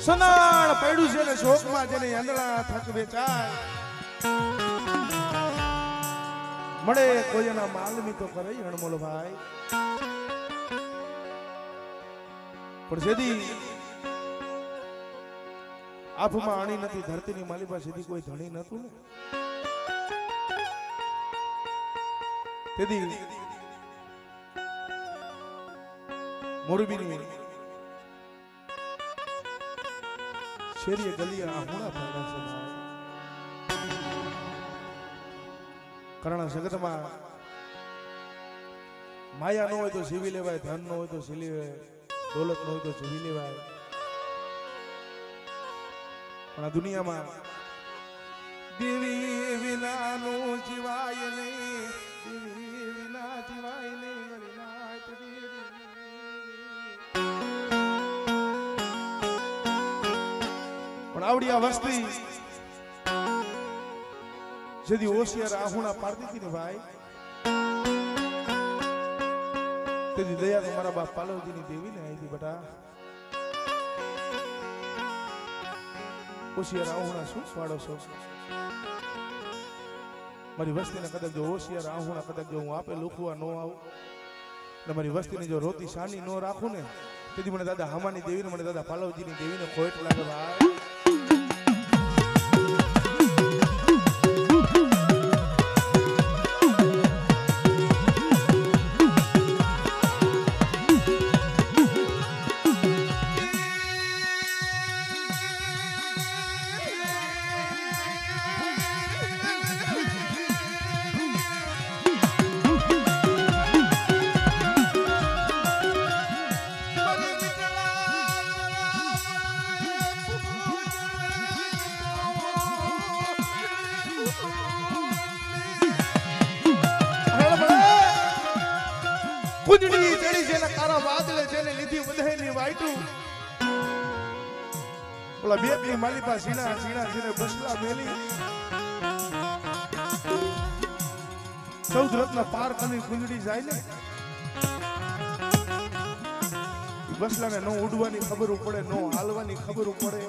સનાળ પડ્યું છે ને શોકમાં જેને આંધળા થક વેચાય મળે કોઈ એના માલમી તો કરે અણમોલ ભાઈ પણ જેદી આફમાં આણી નથી ધરતીની માલિપા સીધી કોઈ ધણી નતું ને તેથી મોરબીની શેરીએ ગલીએ આહુણા પાડ્યા છે કારણ જગતમાં માયા ન હોય તો જીવી લેવાય, ધન ન હોય તો ઝીલી લેવાય, દોલત ન હોય તો જીવી લેવાય, પણ આ દુનિયામાં દેવી વિનાનું જીવાય નહીં, દેવી વિના જીવાય નહીં, પણ આવડી આ વસ્તી જેથી હોશિયાર આહુણા પાડતી હતી ને ભાઈ તેથી દયા તો મારા બાપ પાલવજીની દેવી ને આવી હતી બેટા હોશિયાર આહુણા શું પાડો છો મારી વસ્તીને કદાચ જો હોશિયાર આહુણા કદાચ જો હું આપે લુખવા ન આવું ને મારી વસ્તીને જો રોતી સાની ન રાખું ને તેથી મને દાદા હામાની દેવીને મને દાદા પાલવજીની દેવીને ખોટ લાગે ભાઈ કુંજડી ચડી છે ને કારા વાદળે છે ને લીધી બધાયની વાઈટું ઓલા બે બે માલિપા સીના સીના સીને બસલા મેલી ચૌદ રત્ન પાર કરી કુંજડી જાય ને બસલાને નો ઉડવાની ખબર પડે, નો હાલવાની ખબર પડે.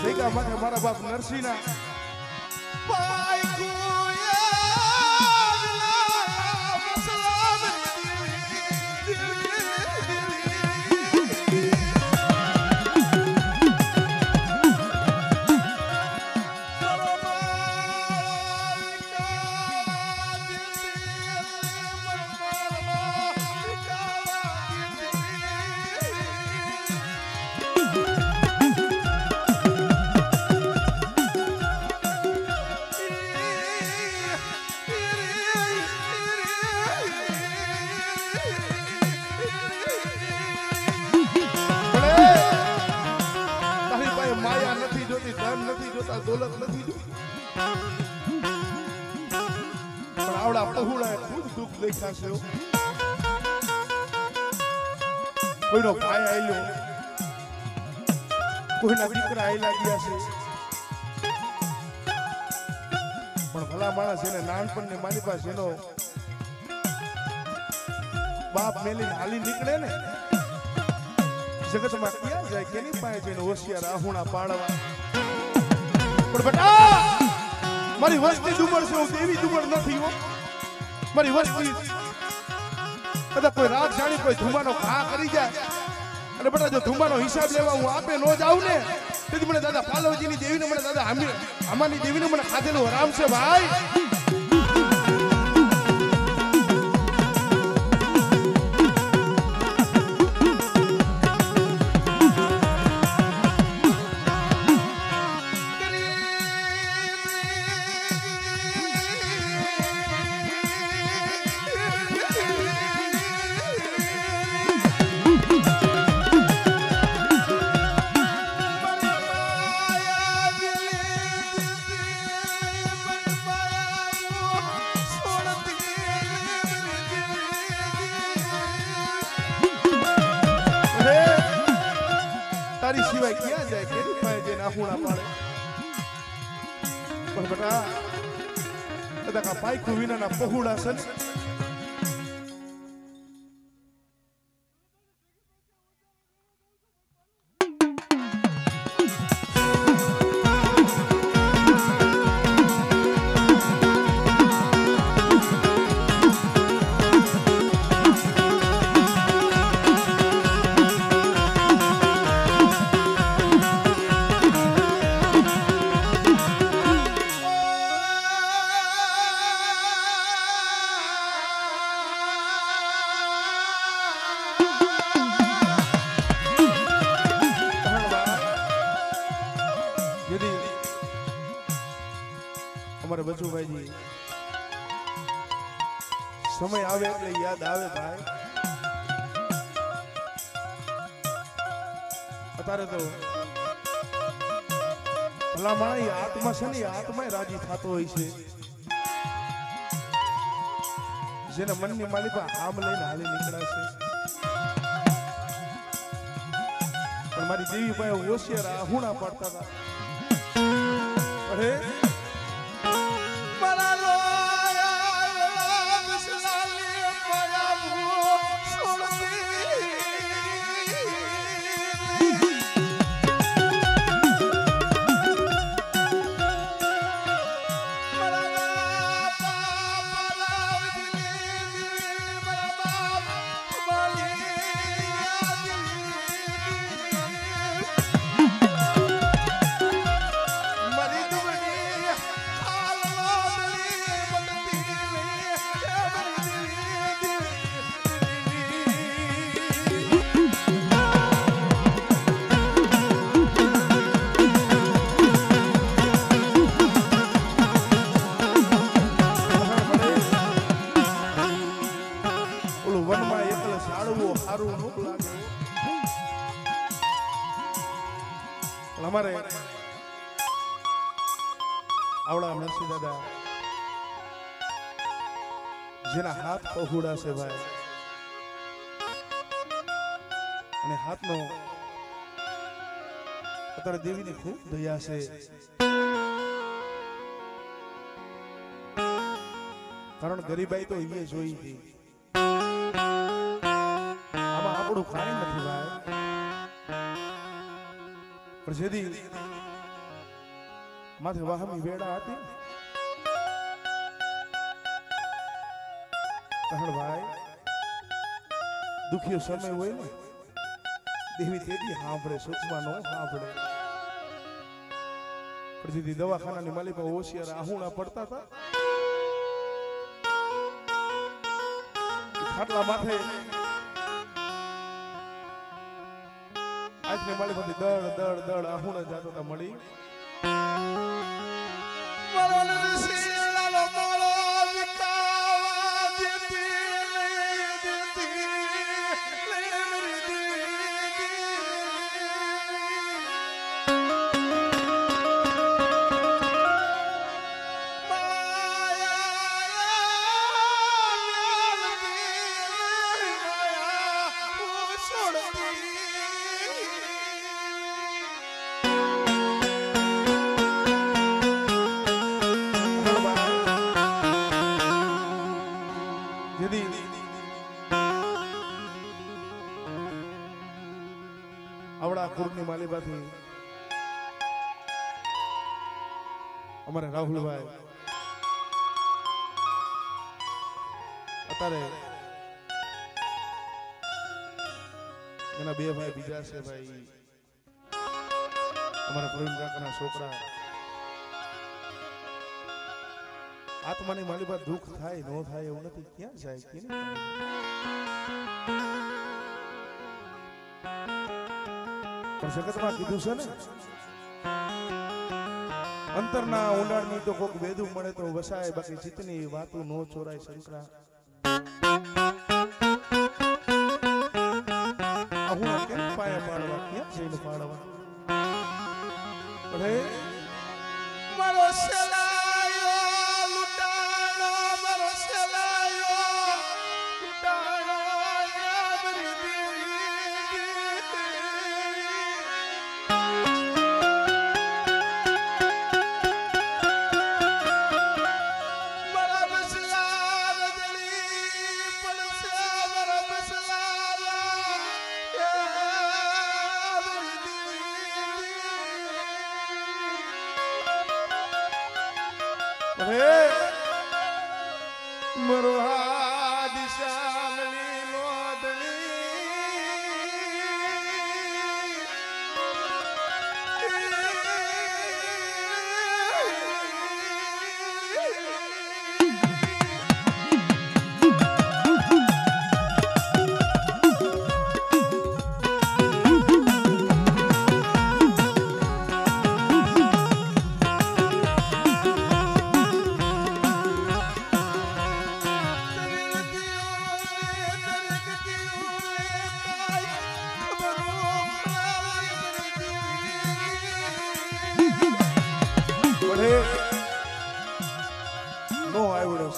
જગ્યા માટે મારા બાપ નરસિંહના દોલત નથી જોતી પણ આવડા પહોળા ખુદ દુઃખ દેખાશે. કોઈનો ભાઈ આયલો, કોઈના દીકરા આયલા ગયા છે, પણ ભલા માણસ એને નાનપણને મારી પાસે એનો બાપ મેલીને હાલી નીકળે ને જગતમાં ક્યાં જાય કેની પાસે જઈને હોશિયાર આહુણા પાડવા. પણ બેટા મારી વસ્તી દુબળ છે, હું એવી દુબળ નથી હો. મારી વસ્તી કદાચ કોઈ રાત જાણી કોઈ ધુમાનો ઘા કરી જાય અને બેટા જો ધુમાનો હિસાબ લેવા હું આપે ન જાઉં ને તેથી મને દાદા પાલવજીની દેવીને મને દાદા આમાની દેવીને મને ખાધેલું હરામ છે ભાઈ. તારી સિવાય ક્યાં જાય કેની પાસે જઈને આહુણા પાડે. પણ બેટા કદાચ આ પાયખું વિનાના પહોળા છે ને અમારે બચુભાઈજી સમય આવે એટલે યાદ આવે ભાઈ. અત્યારે તો ભલા માણસ આત્મા છે ને આત્મા રાજી થતો હોય છે. જેને મનની માલિકા આમ લઈને હાલી નીકળાશે. પણ મારી દેવી ભાઈ હોશિયાર આહુણા પાડતા હતા. અરે અમારે આવડા નરસિંહ દાદા જેના હાથ પહોળા છે ભાઈ, અને હાથનો અત્યારે દેવીની ખૂબ દયા છે. કારણ ગરીબાઈ તો એ જોઈ હતી. આમાં આપણું કાંઈ નથી ભાઈ. પણ જેદી માથે વાહમી વેડા હતી કહણ ભાઈ દુખિયો સમય હોય ને દેવી તેદી સાંભળે, સુખમાં નો સાંભળે. પણ જેદી દવાખાનાની માલિકા હોશિયાર આહુણા પડતા હતા, ખાટલા માથે આજને મારી બધી દળ દળ દળ આહુણા જાતો તા મળી. આવડા કુરની માલિબાથી અમારે રાહુલભાઈ અત્યારે એના બે ભાઈ બીજા છે ભાઈ, અમારા પ્રવીણ કાકાના છોકરા. આત્માની માલિબા દુઃખ થાય ન થાય એવું નથી. ક્યાં જાય કે પણ જગતમાં કીધું છે ને અંતરના ઊંડાણની તો કોક વેદું મળે તો વસાય, બાકી ચિત્તની વાતું નો ચોરાય. શંકરા આહુણા કેમ પાયા પાડવા, ક્યાં જઈને પાડવા? અરે મારો સેલાયો લૂટાણો, મારો સેલાયો લૂટાણો મરવા દિશામલી લોદણી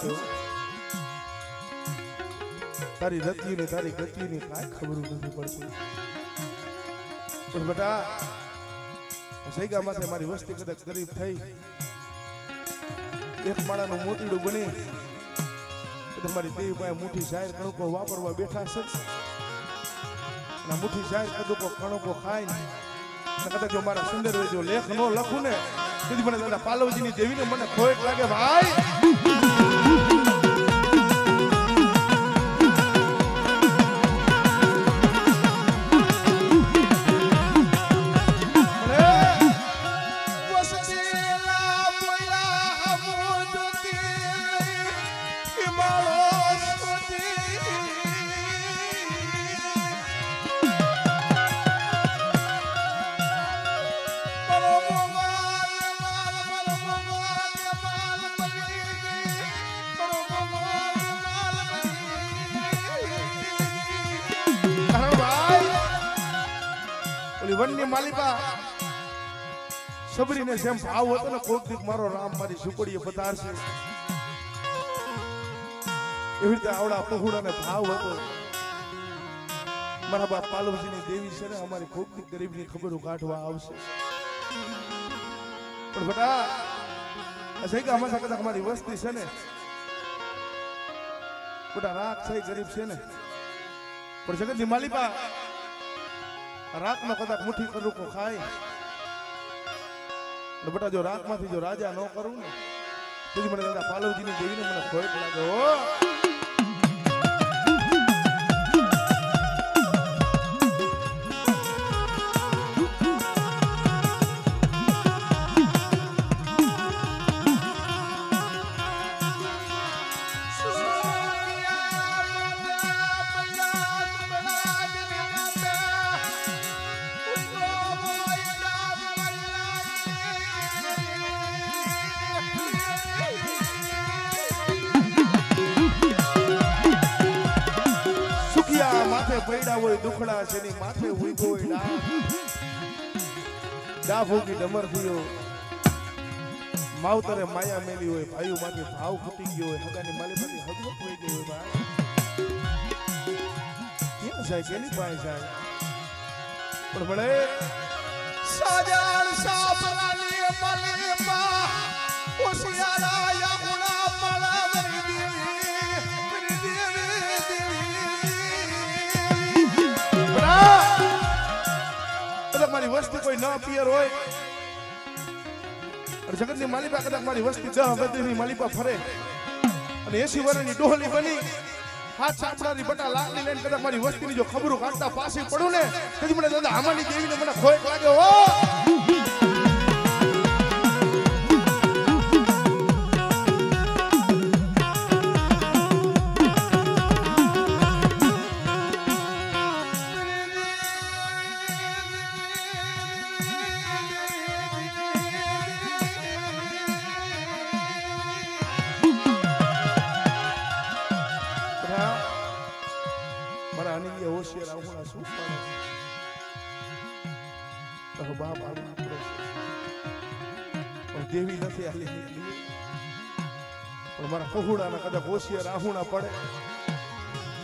છે તારી રતિ ને તારી ગતિ ની કાંઈ ખબર નથી પડતી પણ બેટા સૈગા માથે મારી વસ્તી કદાચ ગરીબ થઈ એક માળાનું મોતીડું બની તમારી દેવી પાસે મુઠ્ઠી જાહેર કણકો વાપરવા બેઠા છે અને મુઠ્ઠી જાહેર કદુકો કણકો ખાઈને કદાચ જો મારા સુંદર જો લેખ નો લખું ને તેથી મને દાદા પાલવજીની દેવીને મને ખોટ લાગે ભાઈ વનની માલિકા સબરીને જેમ ભાવ હતો ને કોક દીક મારો રામ મારી ઝૂંપડીએ પધારશે એવી રીતે આવડા પહોળાને ભાવ હતો મારા બાપ પાલવજીની દેવી છે ને અમારી કોક દીક ગરીબની ખબરો કાઢવા આવશે પણ બેટા અસૈકા હંમેશા કદાચ અમારી વસ્તી છે ને બેટા રાખ થઈ ગરીબ છે ને પણ જગતની માલિકા રાત માં કદાચ મુઠ્ઠી કરુકો ખાય ને બેટા જો રાત માંથી જો રાજા ન કરું ને તેથી મને દાદા પાલવજીની દેવીને મને ખોટ લાગે હો પૈડા હોય દુખડા છે ની માથે ઉઈગો હોય ડા ભોગી ડમર થયો માવતરે માયા મેલી હોય ભાઈઓ માંથી ભાવ ફૂટી ગયો હોય હગાની માલિકાની હદવત હોઈ ગઈ હોય ભાઈ ક્યાં જાય કેની પાસે જાય પણ મળે સાજાણ સાપરાની માલિકા ઓશિયારા યમુના મળાવરી મારી વસ્તી કોઈ ન પિયર હોય જગતની માલિકા કદાચ મારી વસ્તી 10 બદની માલિકા ફરે અને 80 વર્ષની ડોહલી બની હાથ ચાપડાની બટા લાકડી લઈને કદાચ મારી વસ્તીની જો ખબરો કાઢતા પાછી પડું ને તેથી મને દાદા આમાની દેવીને મને ખોટ લાગે હો દેવી નથી આલી પણ મારા પહોળાના કદાચ હોશિયાર આહુણા પડે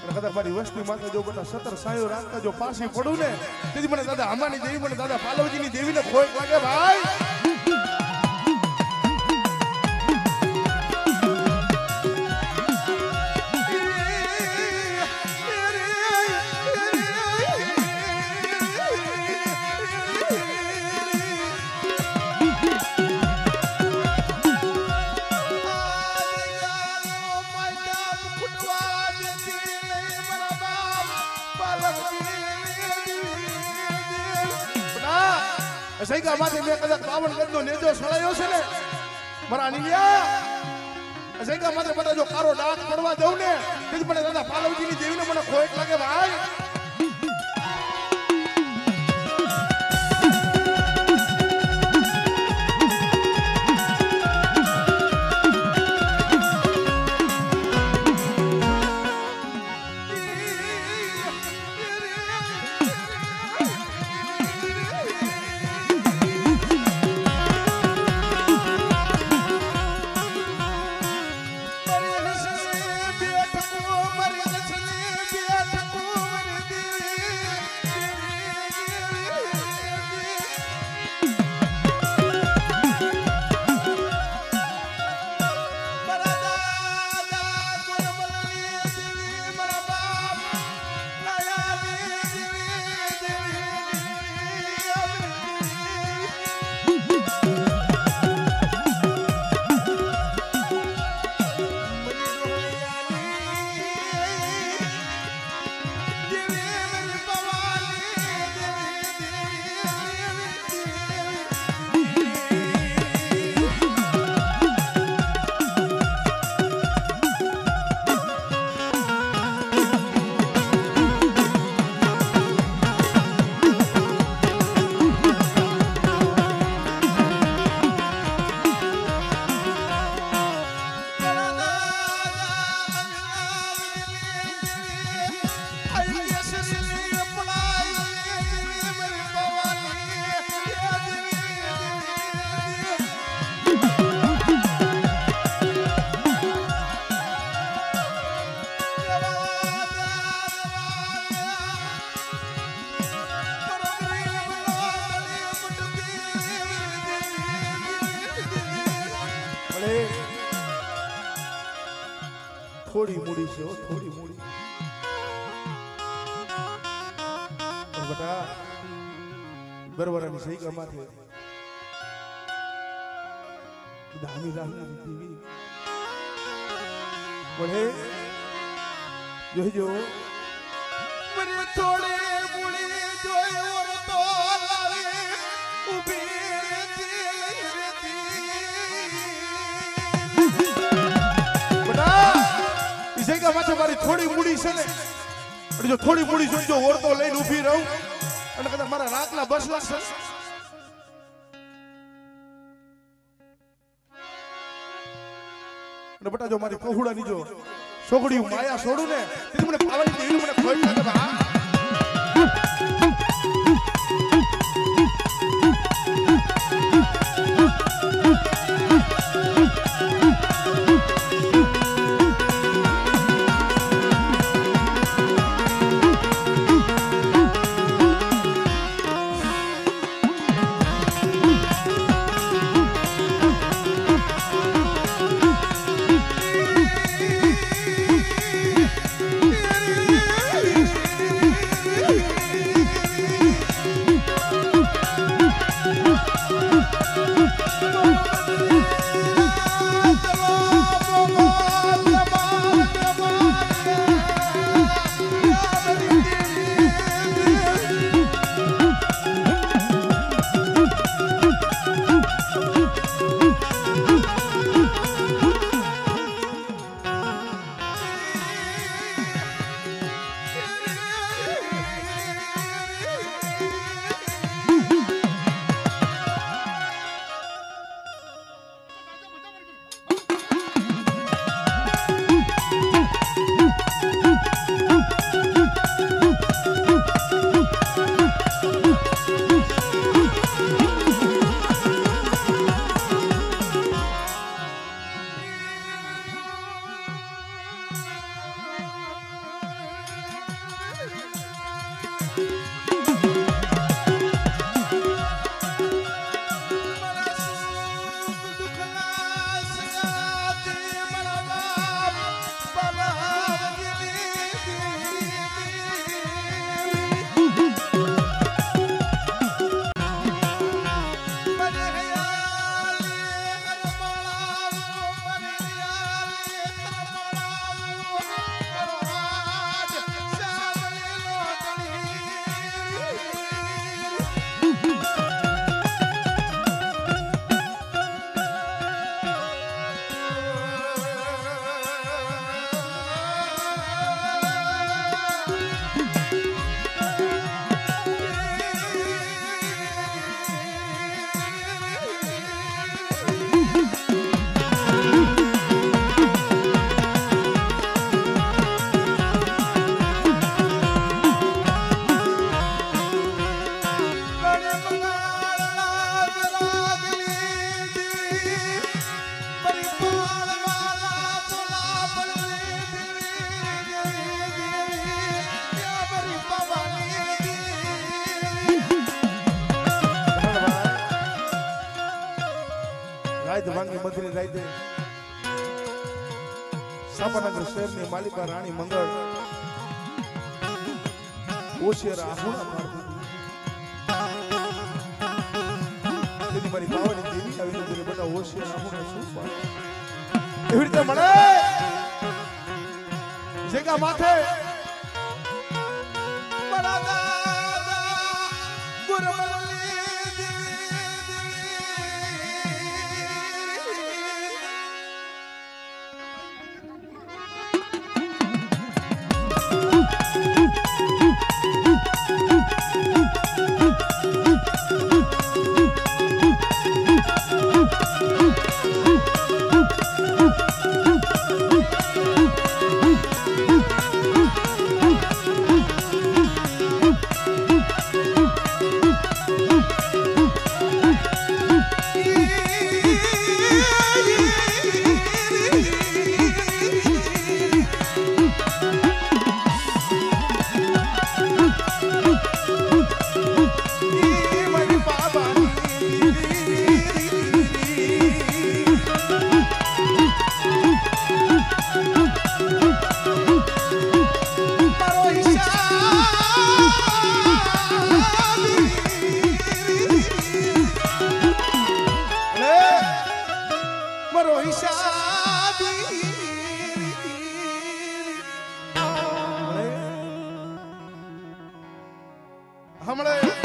અને કદાચ મારી વસ્તી માથે જો બધા 17 સાયો રાખતા જો પાછી પડું ને તેથી મને દાદા આમાની દેવી મને દાદા પાલવજીની દેવીને ખોટ લાગે ભાઈ સૈગા માથે મેં કદાચ 52 ગજનો નેજો સળાયો છે ને મારા નીલિયા સૈગા માથે બધા જો કારો ડાક પડવા દઉં ને તેથી મને દાદા પાલવજીની દેવીને મને ખોટ લાગે ભાઈ મળે થોડી મૂડી છે થોડી મૂડી બેટા બરબરાની સહી કમાથે દામી દામી દીવી મળે જોઈજો મને થોડે મૂડી જોઈ ઓર તો લાવી ઊભી માથે મારી થોડી મૂડી છે ને જો થોડી મૂડી જોઈજો ઓરતો લઈને ઊભી રહું અને કદાચ મારા રાતના બસ લાગશે અને બટા જો મારી કોહુડાની જો છોકડી માયા છોડું ને તે મને પાવાની દેવી મને ખોઈ લાગે બા માંગી મધરી રાઈતે સાપનગર શહેરની માલિકા રાણી મંગળ ઓશિયર આહુણા પાડતી તેની મારી બાવાની દેવી આવી નજરે બધા ઓશિયર આહુણા શું પાડે એવી રીતે મળે જગા માથે મારા દાદા ગુરમલી હમણે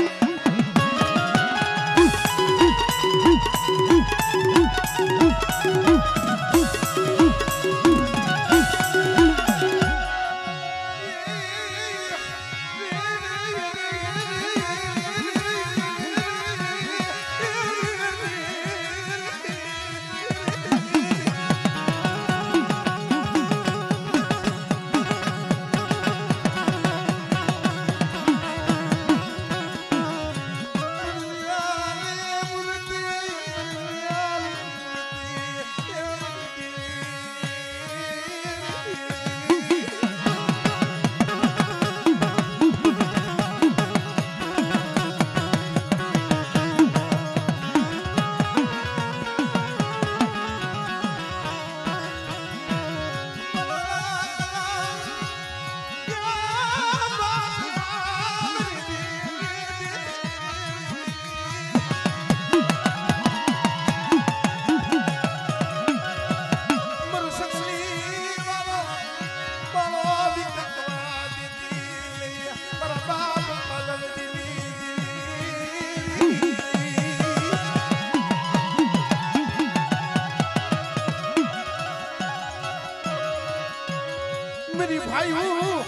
मेरी भाई हूँ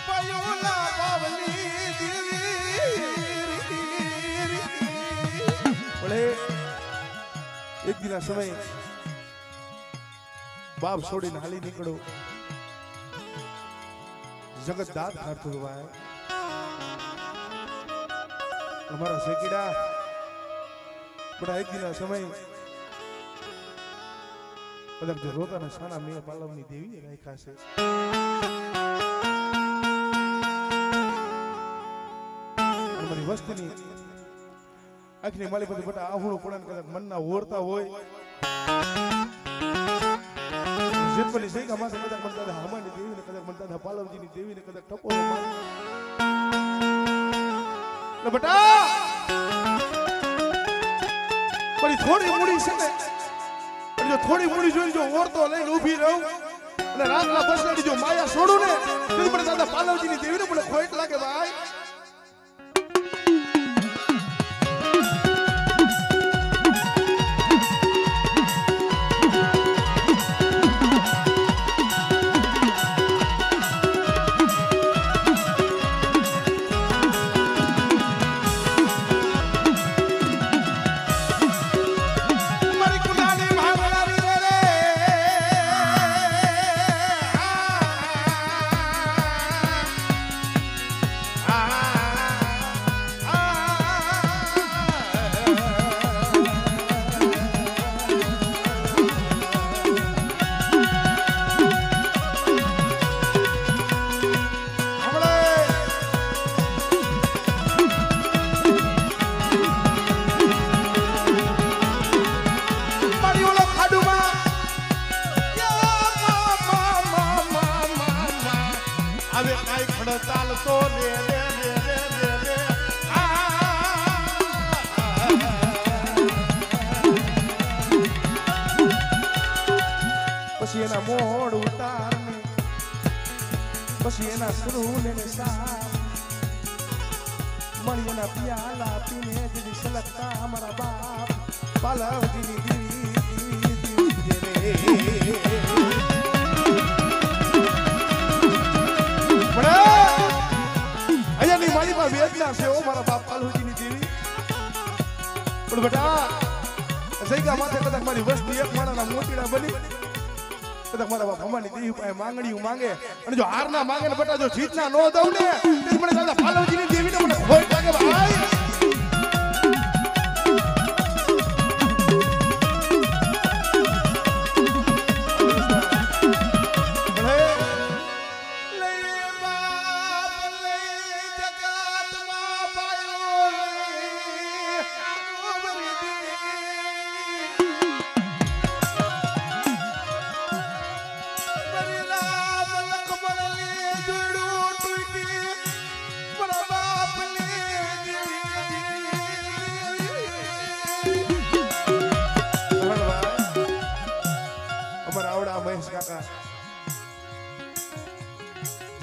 पयोला बावली बोले एक दिन समय बाप छोड़ीने हाली निकलो जगत दात खातो हुआ है हमारा सेकीड़ा बड़ा एक दिन समय मतलब जो रोता ना साना में पालवनी देवी राखा से हमारी वस्तुनी आखिरी माली पर बटा आहूणो पड़न कदक मन ना ओरता होय जितपनी सही का मासे कदक मनता था हमारी देवी ने कदक मनता था पालवजी ने देवी ने कदक टपो मार ले बटा परी थोड़ी मुड़ी से जो थोड़ी मुड़ी જોઈ જો ઓરતો લઈને ઊભી રહું અને રાતના બસડી જો માયા છોડું ને તે મને દાદા પાલવજીની દેવીને મને ખોટ લાગે ભાઈ હવે કાઈ ખડતાલ તો રે રે રે રે રે રે પછી એના મોઢ ઉતાર ને પછી એના સુરુ ને સા મળી એના પિયાલા પીને દીદી સલકતા અમારા બાપ પાલવજીની દીવી वेदना से ओ मारा बाप पालवजी नी देवी पण बेटा सही माथे कदक मारी वस्ती एक माणा ना मोतीड़ा बनी कदक मारा बाप हमारी देवी पाए मांगड़ी मांगे અને જો હાર ના માંગે ને બેટા જો જીત ના નો દઉં ને તે મને દાદા પાલવજી ની દેવી ને મને ખોટ લાગે ભાઈ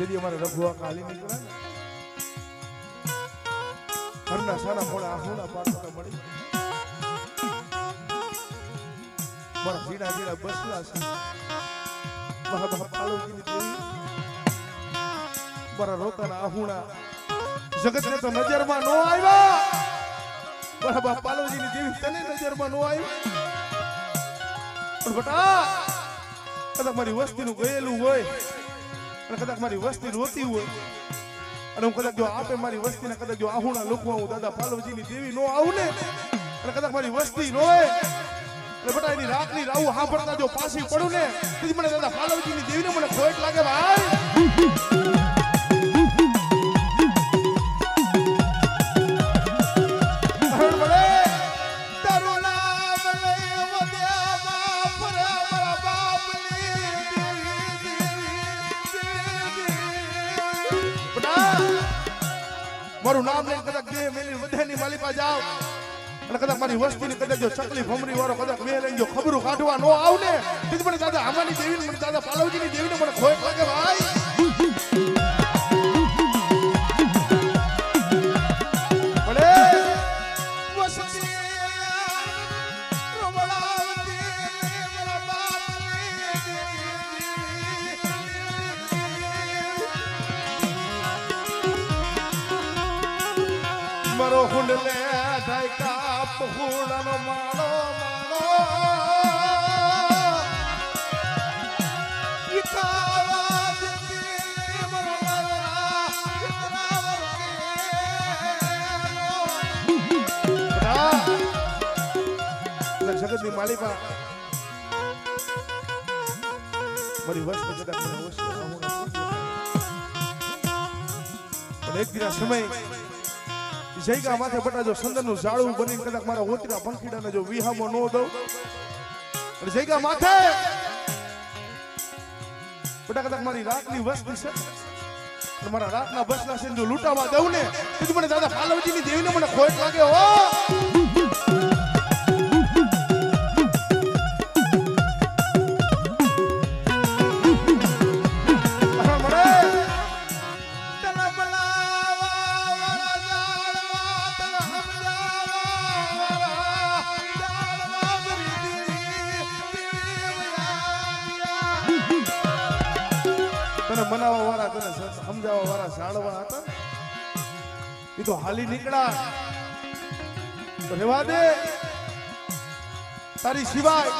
यदि हमारे रघुआ काली निकला ना ઘરના સાના મોડા આહુના પાડતા મળી મારા ઝીણા ઝીણા બસલા છે મારા બાપ પાલોજીની દેવી મારા રોકાના આહુણા જગતને તો નજરમાં નો આવ્યા મારા બાપ પાલોજીની દેવી તને નજરમાં નો આવી પણ બટા કદાચ મારી વસ્તીનું ગયેલું હોય અને કદાચ મારી વસ્તી રોતી હોય અને હું કદાચ જો આપે મારી વસ્તીને કદાચ જો આહુણા લોકો હું દાદા પાલવજીની દેવી નો આવું ને અને કદાચ મારી વસ્તી રોય અને બટા એની રાતની રાવું સાંભળતા જો પાછી પડું ને તેથી મને દાદા પાલવજીની દેવીને મને ખોટ લાગે ભાઈ મારું નામ લઈને કદાચ બે મેલી વધેની માલિપા જાવ અને કદાચ મારી વસ્તીની કદાચ જો ચકલી ભમરી વાળો કદાચ બે લઈને જો ખબરું કાઢવા નો આવ ને તેથી મને દાદા આમાની દેવીને મને દાદા પાલવજીની દેવીને મને ખોટ લાગે ભાઈ મારો હુંડલે ઢાઈકા પહુડાનો માળો માળો વિકાવા દીતી મારો લાવરા જગતની માલિકા મારી વસ્તુ કદાચ એક દિના સમય જયગા માથે બટા જો સંદનનું ઝાડું બનીને કદાચ મારા ઓતરા પંખીડાને જો વિહામો નો દઉં અને જયગા માથે બટા કદાચ મારી રાતની વસ્તી છે અને મારા રાતના બસલા છે જો લૂંટાવા દઉં ને તો મને દાદા પાલવજીની દેવીને મને ખોટ લાગે હો મનાવા વાળા તને સમજાવવા વાળા સાડવા હતા એ તો હાલી નીકળ્યા રેવા દે તારી સિવાય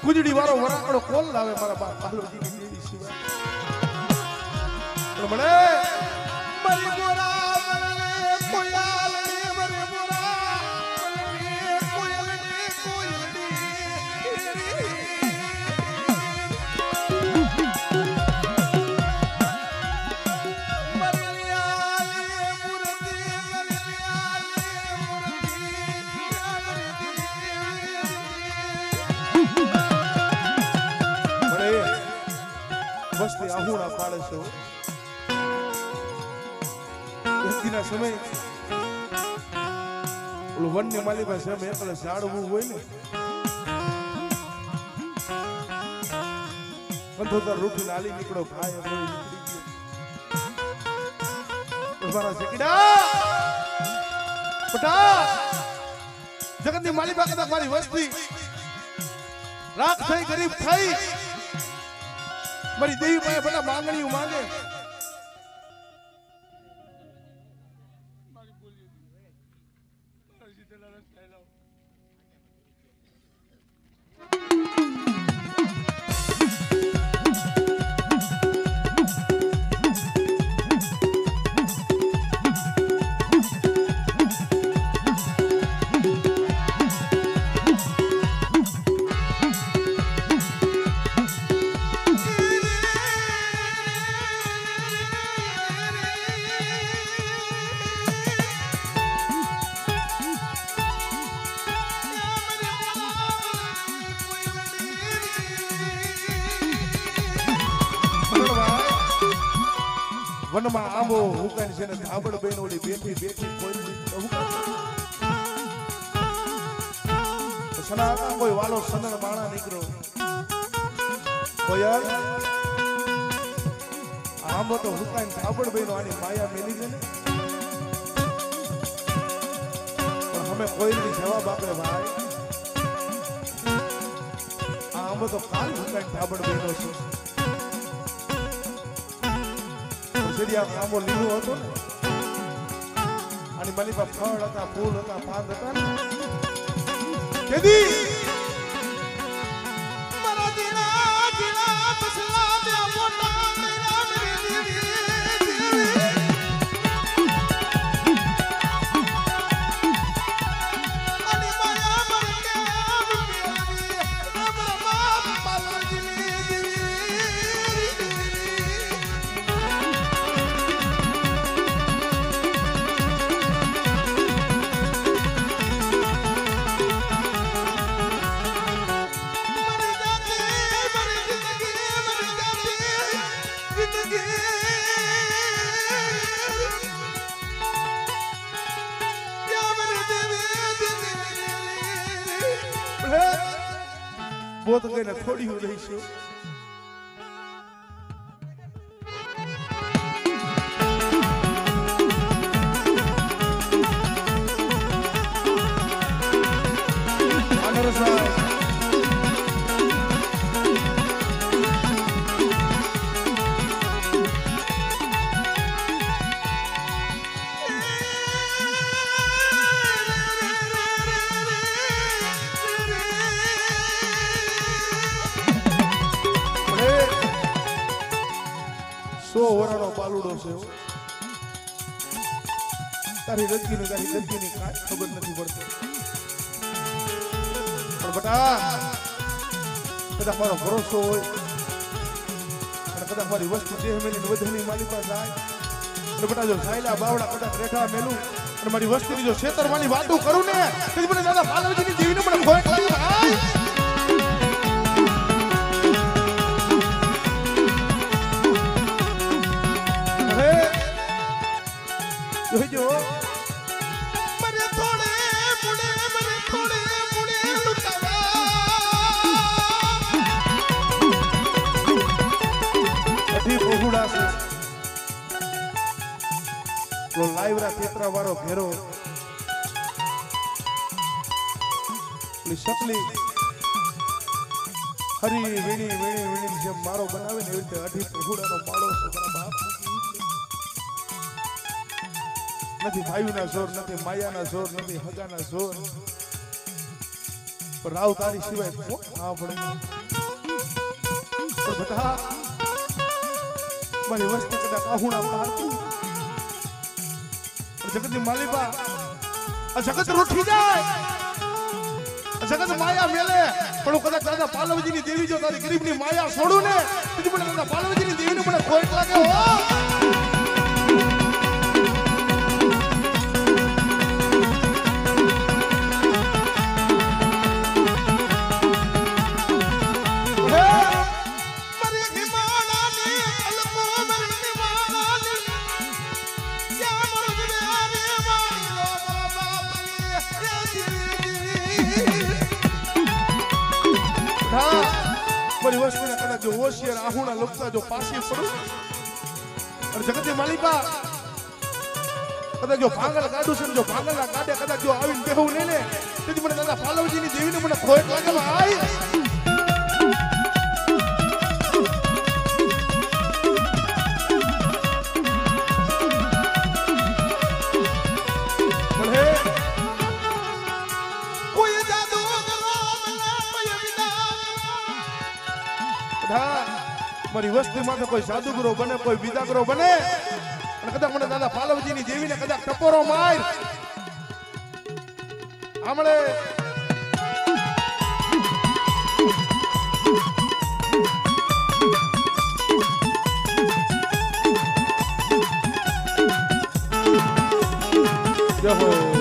કુજડી વાળો વરાકડો કોલ લાવે મારા બાપ પાલવજીની દેવી સિવાય મને મારી ગોરા કોયાલની મારી ગોરા કોયાલની વસ્તી આહુણા પાડે છે વ્યક્તિના સમય ઓલું વનની માલિકા છે એકલે ઝાડવું હોય ને કંઠોતર રૂઠીને હાલી નીકળો ભાઈ નીકળી ગયો મારા શેકડા બટા જગતની માલિકા કદાચ મારી વસ્તી રાખ થઈ ગરીબ થઈ મારી દેવી પાસે બધા માંગણીઓ માંગે વનમાં આંબો હુકાન છે ને ધાબળ બેન ઓલી બેઠી બેઠી કોઈ સના કોઈ વાલો સનર માણા નીકળો કોયલ આંબો તો હુકાન ધાબળ બેન આની માયા મેલી છે ને અમે કોઈની જવાબ આપે ભાઈ આમ તો કાલ મુકાઈ ઠાબડ બેઠો છે સરિયા આંબો લીલો હતો ને અને મારી પાસે ફળ હતા ફૂલ હતા પાન હતા ને કેદી મારા જીણા જીણા બસલા બે મોટા મેરા મેરી દેવી અને માયા મરકે આવી અમારા બાપ પાલજીની બોત ગઈને થોડી હું રહીશું ઓરાનો પાલુડો છે તારી રજગીની કાંઈ ખબર નથી પડતી પણ બટા કદાચ મારો ભરોસો હોય અને કદાચ મારી વસ્તુ દેહ મેલીને વધાની માલી પાસે જાય અને બટા જો સાયલા બાવડા કદાચ રેઠા મેલું અને મારી વસ્તુની જો છેતરવાની વાતો કરું ને તો મને દાદા પાલવજીની દેવીને મને ભોય લાગે ભાઈ જોજો મરે થોડે મુડે લુટાવા અઢી બહુડા છે લો લાઈવરા તેતરા વાળો ઘેરો લી શકલી હરી વીણી જેમ મારો બનાવે ને એવી રીતે અઢી બહુડાનો માળો છે મારા બાપ નથી ભાઈઓના જોર નથી માયાના જોર નથી હગાના જોર પણ રાવ તારી સિવાય કોણ ના પડે પણ બધા મારી વસ્તુ કદાચ આહુણા મારતી જગતની માલિકા આ જગત રૂઠી જાય આ જગત માયા મેલે પણ કદાચ દાદા પાલવજીની દેવી જો તારી ગરીબની માયા છોડું ને પછી મને દાદા પાલવજીની દેવીને મને ખોટ લાગે હો મારી વસ્તુને કદાચ જો હોશિયાર આહુણા લગતા જો પાછી પડું અને જગતની માલિકા કદાચ જો ભાંગલ કાઢું છે જો ભાંગલના કાઢે કદાચ જો આવીને બેહું નહીં ને તેથી મને દાદા પાલવજીની દેવીને મને ખોટ લાગે ભાઈ મારી વસ્તી માટે કોઈ જાદુગરો બને કોઈ વિદાગરો બને અને કદાચ મને દાદા પાલવજીની દેવીને કદાચ ટપોરો માર આમળે જય હો